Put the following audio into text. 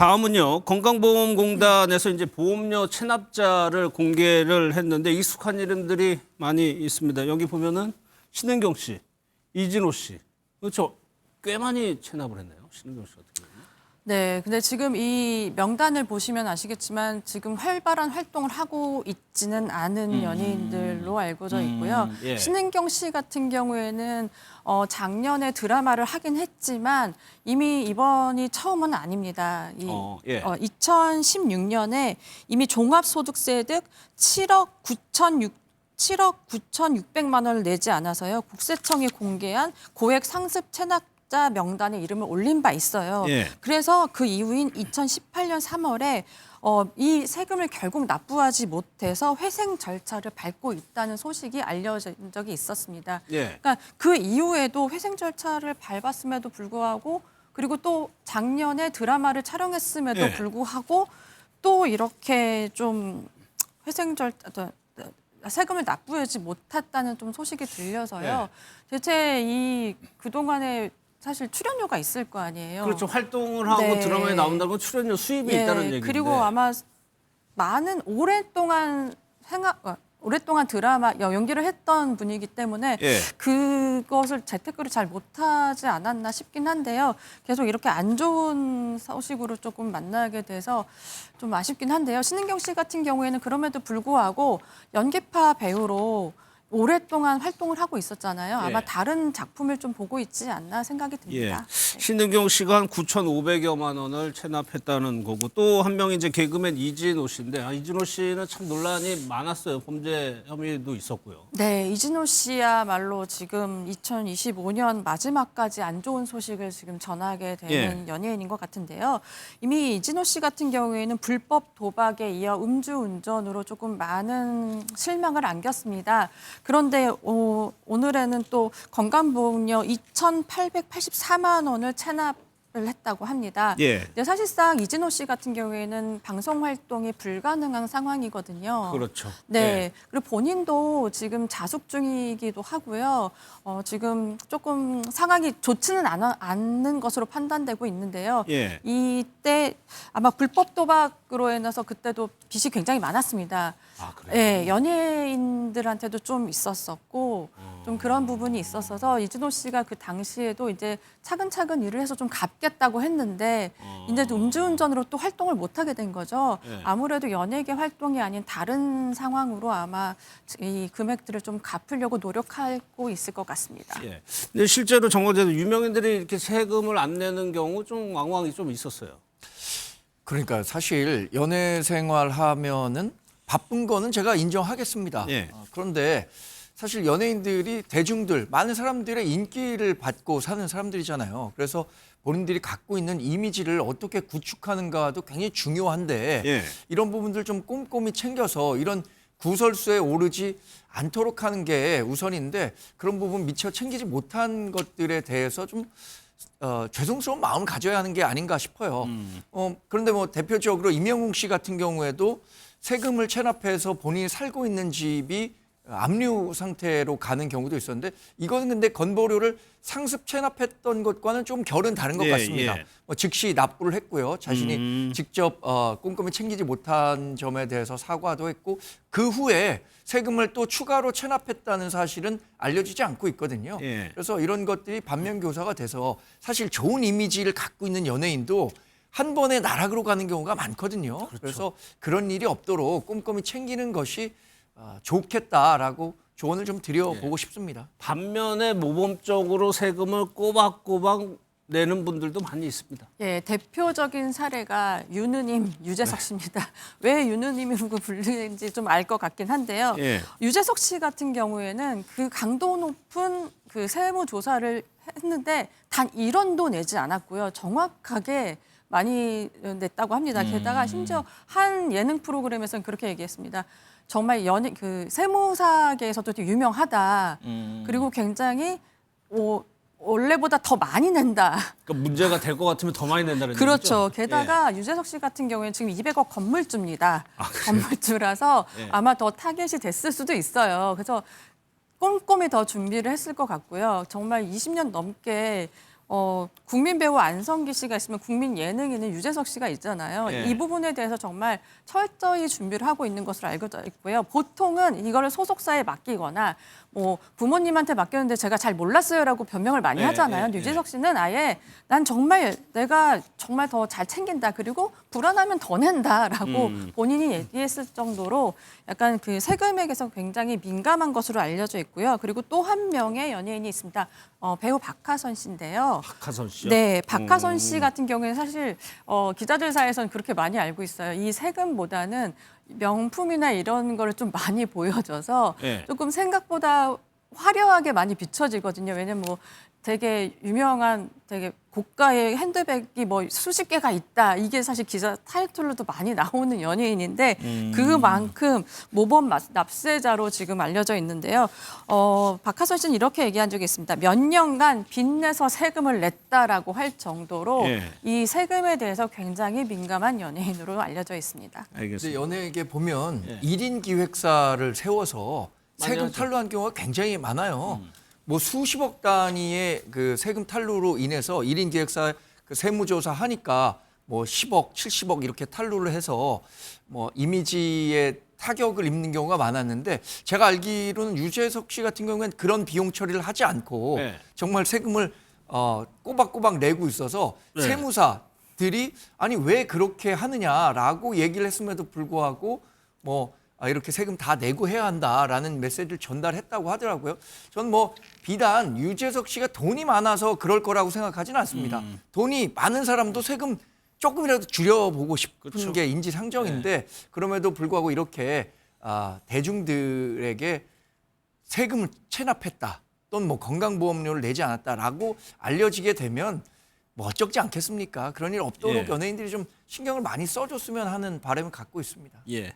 다음은요. 건강보험공단에서 이제 보험료 체납자를 공개를 했는데 익숙한 이름들이 많이 있습니다. 여기 보면은 신은경 씨, 이진호 씨. 그렇죠. 꽤 많이 체납을 했네요. 신은경 씨 같은 경우는. 네, 근데 지금 이 명단을 보시면 아시겠지만 지금 활발한 활동을 하고 있지는 않은 연예인들로 알고져 있고요. 예. 신은경 씨 같은 경우에는 작년에 드라마를 하긴 했지만 이미 이번이 처음은 아닙니다. 2016년에 이미 종합소득세 득 7억 9,600만 원을 내지 않아서요. 국세청이 공개한 고액 상습 체납 명단에 이름을 올린 바 있어요. 예. 그래서 그 이후인 2018년 3월에 이 세금을 결국 납부하지 못해서 회생 절차를 밟고 있다는 소식이 알려진 적이 있었습니다. 예. 그러니까 그 이후에도 회생 절차를 밟았음에도 불구하고 그리고 또 작년에 드라마를 촬영했음에도 예. 불구하고 또 이렇게 좀 회생 절차 세금을 납부하지 못했다는 좀 소식이 들려서요. 대체 이 그동안에 사실 출연료가 있을 거 아니에요. 그렇죠. 활동을 하고 네. 드라마에 나온다는 건 출연료 수입이 있다는 얘기인데. 그리고 아마 오랫동안 드라마 연기를 했던 분이기 때문에 예. 그것을 재테크를 잘 못하지 않았나 싶긴 한데요. 계속 이렇게 안 좋은 소식으로 조금 만나게 돼서 좀 아쉽긴 한데요. 신은경 씨 같은 경우에는 그럼에도 불구하고 연기파 배우로 오랫동안 활동을 하고 있었잖아요. 아마 예. 다른 작품을 좀 보고 있지 않나 생각이 듭니다. 신은경 씨가 한 9,500여만 원을 체납했다는 거고 또 한 명이 이제 개그맨 이진호 씨인데 이진호 씨는 참 논란이 많았어요. 범죄 혐의도 있었고요. 네, 이진호 씨야말로 지금 2025년 마지막까지 안 좋은 소식을 지금 전하게 되는 연예인인 것 같은데요. 이미 이진호 씨 같은 경우에는 불법 도박에 이어 음주운전으로 조금 많은 실망을 안겼습니다. 그런데 오늘에는 또 건강보험료 2,884만 원을 체납을 했다고 합니다. 예. 근데 사실상 이진호 씨 같은 경우에는 방송 활동이 불가능한 상황이거든요. 그렇죠. 네. 예. 그리고 본인도 지금 자숙 중이기도 하고요. 지금 조금 상황이 좋지는 않는 것으로 판단되고 있는데요. 예. 이때 아마 불법 도박으로 인해서 그때도 빚이 굉장히 많았습니다. 아, 그래요? 네, 연예인들한테도 좀 있었었고 좀 그런 부분이 있었어서 이진호 씨가 그 당시에도 이제 차근차근 일을 해서 좀 갚겠다고 했는데 이제 음주운전으로 또 활동을 못 하게 된 거죠. 네. 아무래도 연예계 활동이 아닌 다른 상황으로 아마 이 금액들을 좀 갚으려고 노력하고 있을 것 같습니다. 예. 근데 실제로 정거제도 유명인들이 이렇게 세금을 안 내는 경우 좀 왕왕이 좀 있었어요. 그러니까 사실 연애 생활하면은 바쁜 거는 제가 인정하겠습니다. 예. 그런데 사실 연예인들이 대중들, 많은 사람들의 인기를 받고 사는 사람들이잖아요. 그래서 본인들이 갖고 있는 이미지를 어떻게 구축하는가도 굉장히 중요한데 예. 이런 부분들 좀 꼼꼼히 챙겨서 이런 구설수에 오르지 않도록 하는 게 우선인데 그런 부분 미처 챙기지 못한 것들에 대해서 좀 죄송스러운 마음을 가져야 하는 게 아닌가 싶어요. 그런데 뭐 대표적으로 임영웅 씨 같은 경우에도 세금을 체납해서 본인이 살고 있는 집이 압류 상태로 가는 경우도 있었는데 이거는 근데 건보료를 상습 체납했던 것과는 좀 결은 다른 것 같습니다. 뭐 즉시 납부를 했고요. 자신이 직접 꼼꼼히 챙기지 못한 점에 대해서 사과도 했고 그 후에 세금을 또 추가로 체납했다는 사실은 알려지지 않고 있거든요. 예. 그래서 이런 것들이 반면교사가 돼서 사실 좋은 이미지를 갖고 있는 연예인도 한 번에 나락으로 가는 경우가 많거든요. 그래서 그런 일이 없도록 꼼꼼히 챙기는 것이 좋겠다라고 조언을 좀 드려보고 싶습니다. 반면에 모범적으로 세금을 꼬박꼬박 내는 분들도 많이 있습니다. 예, 대표적인 사례가 유느님 유재석 씨입니다. 왜 유느님이라고 불리는지 좀 알 것 같긴 한데요. 예. 유재석 씨 같은 경우에는 그 강도 높은 그 세무 조사를 했는데 단 1원도 내지 않았고요. 정확하게 많이 냈다고 합니다. 게다가 심지어 한 예능 프로그램에서는 그렇게 얘기했습니다. 정말 그 세무사계에서도 되게 유명하다. 그리고 굉장히 원래보다 더 많이 낸다. 그러니까 문제가 될 것 같으면 더 많이 낸다는 얘기죠. 그렇죠. 게다가 유재석 씨 같은 경우에는 지금 200억 건물주입니다. 건물주라서 예. 아마 더 타겟이 됐을 수도 있어요. 그래서 꼼꼼히 더 준비를 했을 것 같고요. 정말 20년 넘게 국민 배우 안성기 씨가 있으면 국민 예능인은 유재석 씨가 있잖아요. 예. 이 부분에 대해서 정말 철저히 준비를 하고 있는 것으로 알려져 있고요. 보통은 이거를 소속사에 맡기거나 뭐 부모님한테 맡겼는데 제가 잘 몰랐어요라고 변명을 많이 예, 하잖아요. 근데 예, 유재석 씨는 아예 난 정말 내가 정말 더 잘 챙긴다. 그리고 불안하면 더 낸다라고 본인이 얘기했을 정도로 약간 그 세금액에서 굉장히 민감한 것으로 알려져 있고요. 그리고 또 한 명의 연예인이 있습니다. 배우 박하선 씨인데요. 박하선 씨요? 네, 박하선 씨 같은 경우에는 사실 기자들 사이에서는 그렇게 많이 알고 있어요. 이 세금보다는 명품이나 이런 거를 좀 많이 보여줘서 예. 조금 생각보다 화려하게 많이 비춰지거든요. 왜냐면 뭐 되게 유명한 되게 고가의 핸드백이 뭐 수십 개가 있다. 이게 사실 기사 타이틀로도 많이 나오는 연예인인데 그만큼 모범 납세자로 지금 알려져 있는데요. 박하선 씨는 이렇게 얘기한 적이 있습니다. 몇 년간 빚내서 세금을 냈다라고 할 정도로 예. 이 세금에 대해서 굉장히 민감한 연예인으로 알려져 있습니다. 이제 알겠습니다. 연예계 보면 예. 1인 기획사를 세워서 많이 세금 하죠. 탈루한 경우가 굉장히 많아요. 뭐 수십억 단위의 그 세금 탈루로 인해서 1인 기획사 그 세무조사 하니까 뭐 10억, 70억 이렇게 탈루를 해서 뭐 이미지에 타격을 입는 경우가 많았는데 제가 알기로는 유재석 씨 같은 경우에는 그런 비용 처리를 하지 않고 네. 정말 세금을 꼬박꼬박 내고 있어서 네. 세무사들이 아니 왜 그렇게 하느냐라고 얘기를 했음에도 불구하고 뭐 이렇게 세금 다 내고 해야 한다라는 메시지를 전달했다고 하더라고요. 전 뭐 비단 유재석 씨가 돈이 많아서 그럴 거라고 생각하지는 않습니다. 돈이 많은 사람도 세금 조금이라도 줄여보고 싶은 그렇죠. 게 인지상정인데 그럼에도 불구하고 이렇게 대중들에게 세금을 체납했다 또는 뭐 건강보험료를 내지 않았다라고 알려지게 되면 뭐 어쩌지 않겠습니까? 그런 일 없도록 예. 연예인들이 좀 신경을 많이 써줬으면 하는 바람을 갖고 있습니다. 예.